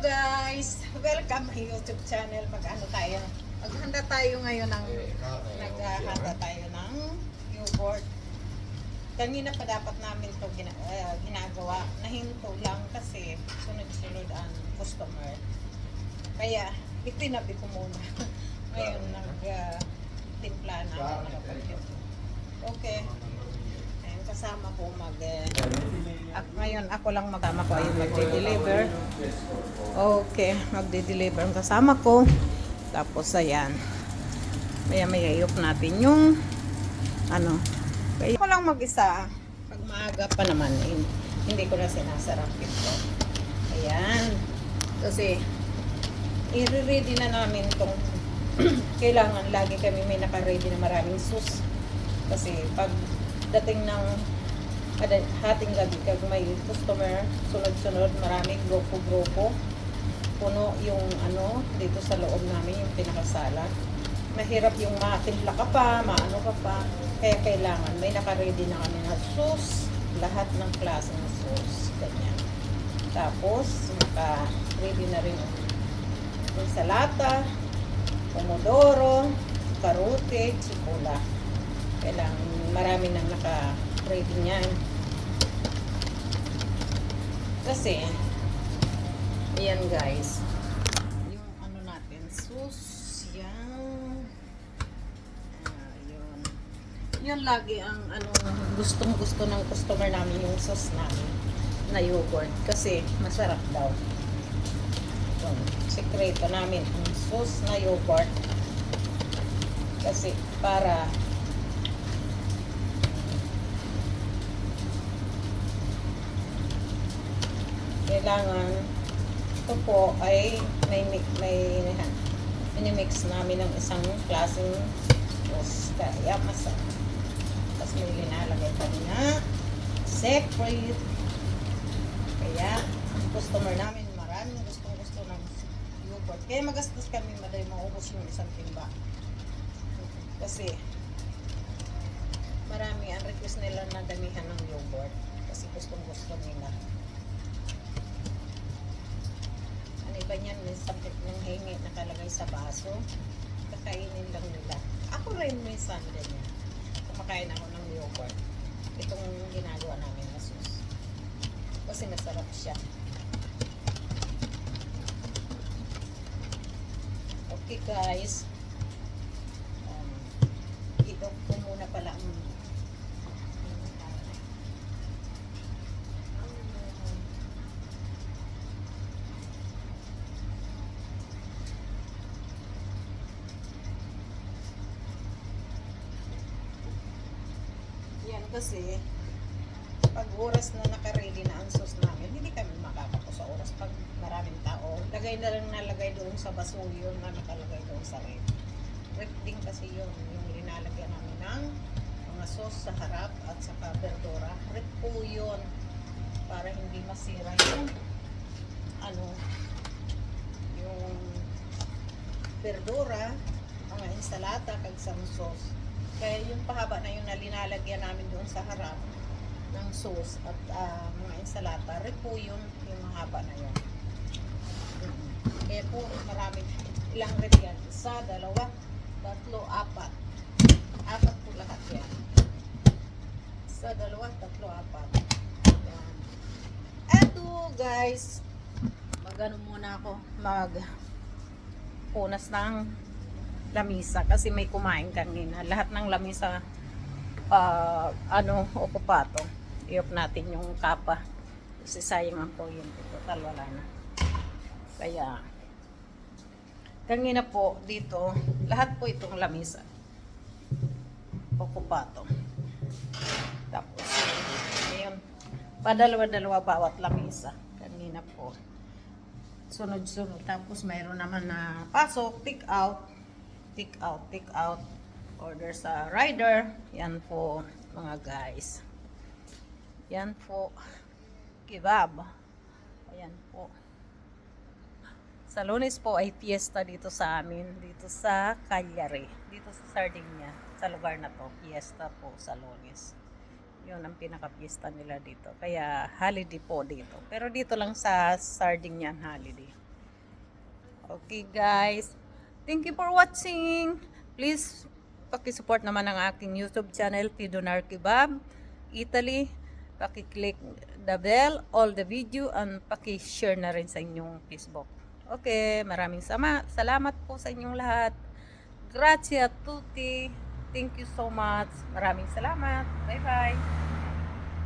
Guys, welcome sa YouTube channel. Maghanda tayo ngayon naghahanda tayo ng yogurt. Kanina pa dapat namin to ginagawa. Nahinto lang kasi sunod-sunod ang customer. Kaya itinabi ko muna. Ngayon timpla na nakapagtimpla. Okay. Ayun, kasama ko ngayon ako lang magkama ko ayun magde-deliver. Okay, magde-deliver ang kasama ko. Tapos ayan. Maya iop natin yung kaya ako lang mag-isa. Pag maaga pa naman, hindi ko na sinasarap ito. Ayan. Kasi i-ready na namin tong kailangan lagi kami may naka-ready na maraming sauce. Kasi pag dating ng hating gabi kag may customer sunod-sunod maraming grupo puno yung dito sa loob namin yung pinakasala, mahirap yung matimpla ka pa maano ka pa, kaya kailangan may naka-ready na kami na sauce, lahat ng klase ng sauce ganyan. Tapos naka-ready na rin yung salata, pomodoro, karote, sipula. Kailangan marami nang naka-ready niyan. Kasi, ayan guys, yung natin, sauce, yan. Yun. Yun lagi ang gustong-gusto ng customer namin yung sauce namin na yogurt. Kasi, masarap daw. Yun. Sekreto namin ang sauce na yogurt. Kasi, para kailangan ito po ay may minimix namin ng isang klaseng sauce kaya masarap. Tapos may linalagay kami na separate. Kaya ang customer namin maraming gusto ng yogurt. Kaya magastos kami madali maubos yung isang timba. Kasi marami ang request nila na damihan ng yogurt. Kasi gusto nila. Iba niyan, may sabit ng hingi nakalagay sa baso, kakainin lang nila. Ako rin minsan ganyan, kumakain ako ng yogurt. Itong ginagawa namin na sauce kasi masarap siya. Okay guys, idok ko muna pala ang kasi pag oras na naka-ready na ang sauce namin, hindi kami makakapos sa oras pag maraming tao. Lagay na lang nalagay doon sa baso yun na nakalagay doon sa ref. Ref din kasi yun, yung linalagyan namin ng mga sauce sa harap at saka verdura. Ref po yun para hindi masira yung yung verdura, mga ensalada kag sa sauce. Kaya yung pahaba na yung nalinalagyan namin doon sa harap ng sauce at mga ensalata, rin po yung mahaba na yun. Kaya po marami, ilang rin yan? Isa, dalawa, tatlo, apat. Apat po lahat yan. Isa, dalawa, tatlo, apat. Yan. Eto guys, muna ako punas ng lamisa kasi may kumain kanina. Lahat ng lamisa okupato. Iop natin yung kapa kasi sayang ang kuryente, total wala na. Kaya kanina po dito lahat po itong lamisa okupato. Tapos ngayon padalawa-dalawa bawat lamisa kanina po sunod-sunod. Tapos mayroon naman na pasok, take out, order sa rider. Yan po mga guys, yan po kebab. Ayan po, sa Lunes po ay fiesta dito sa amin, dito sa Cagliari, dito sa Sardinia, sa lugar na to, fiesta po sa Lunes. Yun ang pinaka-fiesta nila dito. Kaya holiday po dito. Pero dito lang sa Sardinian holiday. Okay guys, thank you for watching. Please paki-support naman ang aking YouTube channel, Fidonar Kebab Italy. Paki-click the bell, all the video, and paki-share na rin sa inyong Facebook. Okay, maraming salamat po sa inyong lahat. Grazie a tutti. Thank you so much. Maraming salamat. Bye-bye.